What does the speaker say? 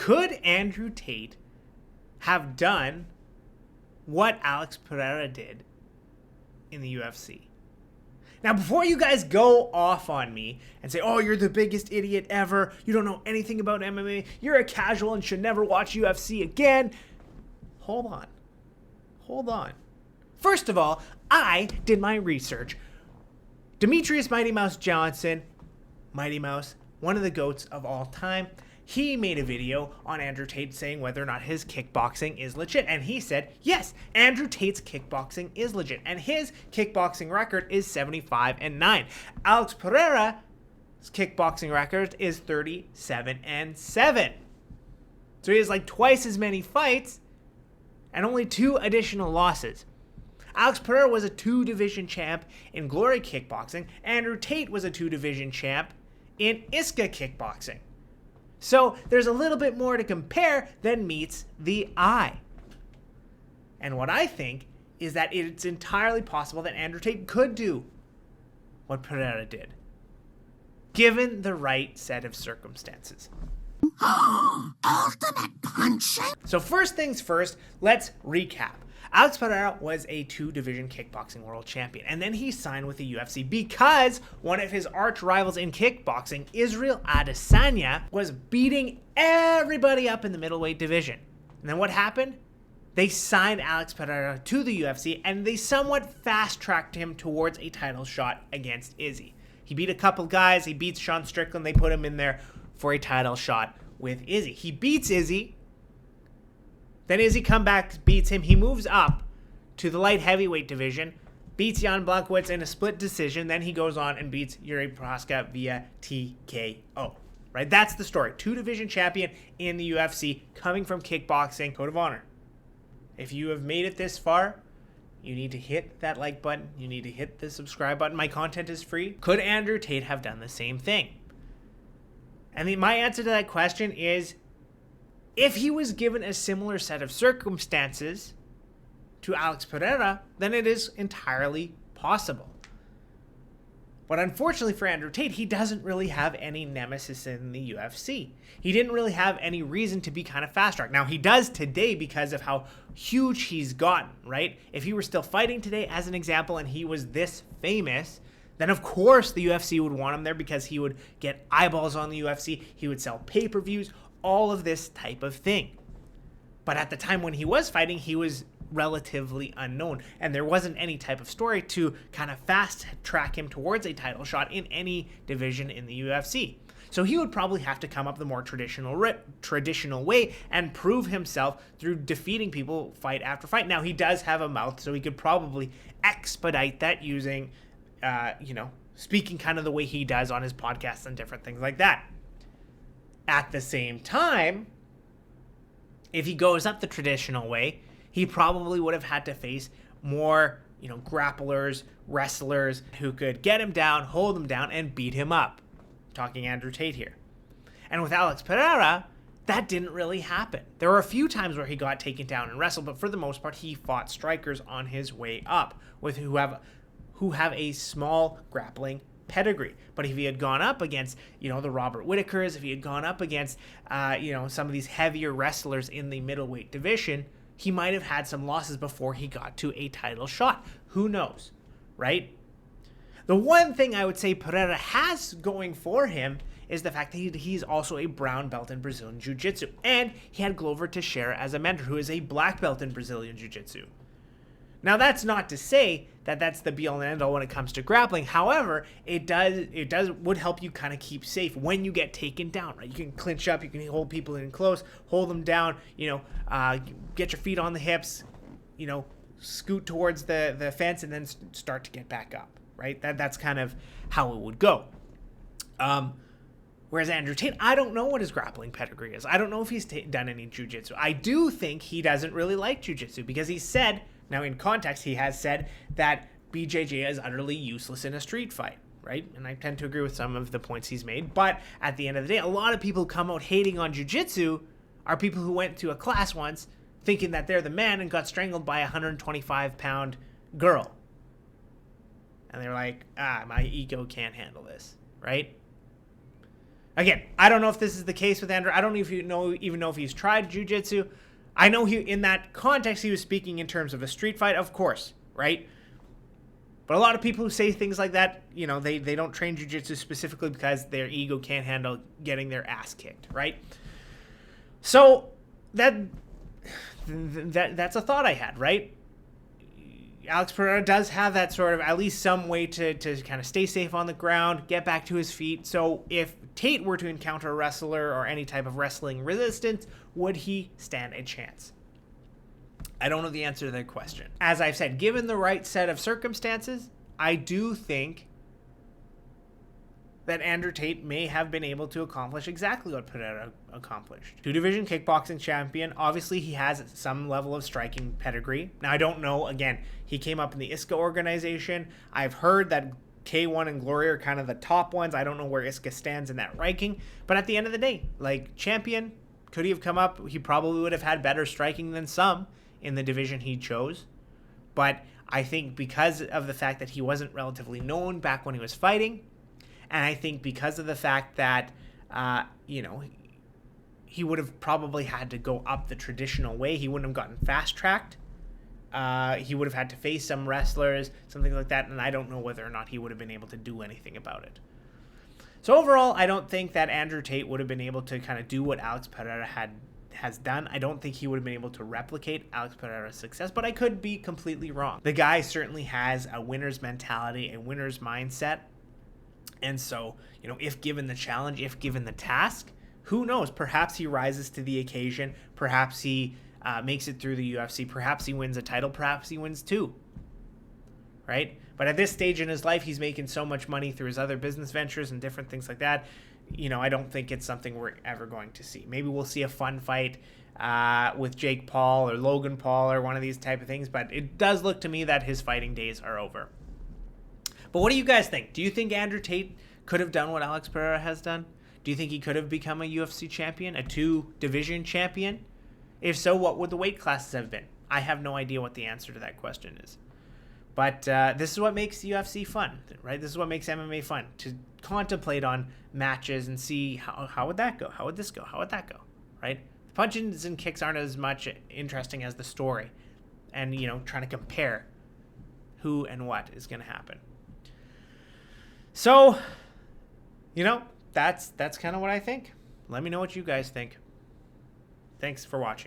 Could Andrew Tate have done what Alex Periera did in the UFC? Now, before you guys go off on me and say, oh, you're the biggest idiot ever, you don't know anything about MMA, you're a casual and should never watch UFC again, hold on. First of all, I did my research. Demetrius Mighty Mouse Johnson, Mighty Mouse, one of the GOATs of all time, he made a video on Andrew Tate saying whether or not his kickboxing is legit. And he said, yes, Andrew Tate's kickboxing is legit. And his kickboxing record is 75-9. Alex Periera's kickboxing record is 37-7. So he has like twice as many fights and only 2 additional losses. Alex Periera was a 2-division champ in Glory Kickboxing. Andrew Tate was a 2-division champ in ISKA Kickboxing. So there's a little bit more to compare than meets the eye. And what I think is that it's entirely possible that Andrew Tate could do what Pereira did, given the right set of circumstances. Ultimate punching. So first things first, let's recap. Alex Periera was a 2-division kickboxing world champion, and then he signed with the UFC because one of his arch rivals in kickboxing, Israel Adesanya, was beating everybody up in the middleweight division. And then what happened? They signed Alex Periera to the UFC, and they somewhat fast-tracked him towards a title shot against Izzy. He beat a couple guys, he beats Sean Strickland, they put him in there for a title shot with Izzy. He beats Izzy. Then Izzy comes back, beats him. He moves up to the light heavyweight division, beats Jan Blachowicz in a split decision. Then he goes on and beats Yuri Prochazka via TKO. Right? That's the story. 2-division champion in the UFC, coming from kickboxing. Code of honor. If you have made it this far, you need to hit that like button. You need to hit the subscribe button. My content is free. Could Andrew Tate have done the same thing? And my answer to that question is, if he was given a similar set of circumstances to Alex Periera, then it is entirely possible. But unfortunately for Andrew Tate, he doesn't really have any nemesis in the UFC. He didn't really have any reason to be kind of fast-tracked. Now, he does today because of how huge he's gotten, right? If he were still fighting today, as an example, and he was this famous, then of course the UFC would want him there because he would get eyeballs on the UFC, he would sell pay-per-views, all of this type of thing. But at the time when he was fighting, he was relatively unknown, and there wasn't any type of story to kind of fast track him towards a title shot in any division in the UFC. So he would probably have to come up the more traditional way and prove himself through defeating people fight after fight. Now, he does have a mouth, so he could probably expedite that using, speaking kind of the way he does on his podcasts and different things like that. At the same time, if he goes up the traditional way, he probably would have had to face more, grapplers, wrestlers who could get him down, hold him down, and beat him up. Talking Andrew Tate here. And with Alex Periera, that didn't really happen. There were a few times where he got taken down and wrestled, but for the most part, he fought strikers on his way up with who have a small grappling pedigree. But if he had gone up against, the Robert Whitakers, if he had gone up against, some of these heavier wrestlers in the middleweight division, he might have had some losses before he got to a title shot. Who knows, right? The one thing I would say Pereira has going for him is the fact that he's also a brown belt in Brazilian Jiu-Jitsu. And he had Glover Teixeira as a mentor, who is a black belt in Brazilian Jiu-Jitsu. Now, that's not to say that that's the be-all and end-all when it comes to grappling. However, it would help you kind of keep safe when you get taken down, right? You can clinch up, you can hold people in close, hold them down, get your feet on the hips, scoot towards the fence, and then start to get back up, right? That's kind of how it would go. Whereas Andrew Tate, I don't know what his grappling pedigree is. I don't know if he's done any jiu-jitsu. I do think he doesn't really like jiu-jitsu because he said, now in context, he has said that BJJ is utterly useless in a street fight, right? And I tend to agree with some of the points he's made. But at the end of the day, a lot of people who come out hating on jiu-jitsu are people who went to a class once thinking that they're the man and got strangled by a 125-pound girl. And they're like, my ego can't handle this, right? Again, I don't know if this is the case with Andrew. I don't even know if he's tried jiu-jitsu. I know in that context he was speaking in terms of a street fight, of course, right? But a lot of people who say things like that, they don't train jiu-jitsu specifically because their ego can't handle getting their ass kicked, right? So that's a thought I had, right? Alex Periera does have that sort of, at least some way to kind of stay safe on the ground, get back to his feet. So if Tate were to encounter a wrestler or any type of wrestling resistance, would he stand a chance? I don't know the answer to that question. As I've said, given the right set of circumstances, I do think that Andrew Tate may have been able to accomplish exactly what Pereira accomplished. Two-division kickboxing champion. Obviously, he has some level of striking pedigree. Now, I don't know. Again, he came up in the ISKA organization. I've heard that K1 and Glory are kind of the top ones. I don't know where ISKA stands in that ranking. But at the end of the day, like, champion, could he have come up? He probably would have had better striking than some in the division he chose. But I think because of the fact that he wasn't relatively known back when he was fighting, and I think because of the fact that, he would have probably had to go up the traditional way. He wouldn't have gotten fast-tracked. He would have had to face some wrestlers, something like that, and I don't know whether or not he would have been able to do anything about it. So overall, I don't think that Andrew Tate would have been able to kind of do what Alex Periera has done. I don't think he would have been able to replicate Alex Pereira's success, but I could be completely wrong. The guy certainly has a winner's mentality, a winner's mindset. And so, if given the challenge, if given the task, who knows? Perhaps he rises to the occasion. Perhaps he makes it through the UFC. Perhaps he wins a title. Perhaps he wins two. Right? But at this stage in his life, he's making so much money through his other business ventures and different things like that. I don't think it's something we're ever going to see. Maybe we'll see a fun fight with Jake Paul or Logan Paul or one of these type of things. But it does look to me that his fighting days are over. But what do you guys think? Do you think Andrew Tate could have done what Alex Periera has done? Do you think he could have become a UFC champion, a two-division champion? If so, what would the weight classes have been? I have no idea what the answer to that question is. But this is what makes UFC fun, right? This is what makes MMA fun, to contemplate on matches and see how would that go? How would this go? How would that go, right? The punches and kicks aren't as much interesting as the story and, trying to compare who and what is going to happen. So, that's kind of what I think. Let me know what you guys think. Thanks for watching.